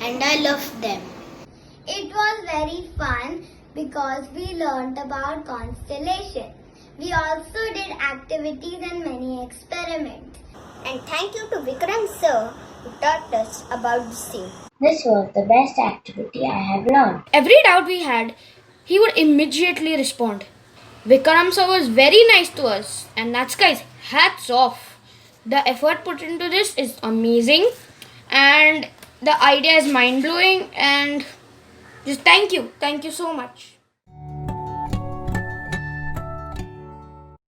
and I loved them. It was very fun because we learned about constellations. We also did activities and many experiments. And thank you to Vikram sir who taught us about the same. This was the best activity I have learned. Every doubt we had, he would immediately respond. Vikram sir was very nice to us, and Natskies, hats off. The effort put into this is amazing, and the idea is mind blowing. And just thank you so much.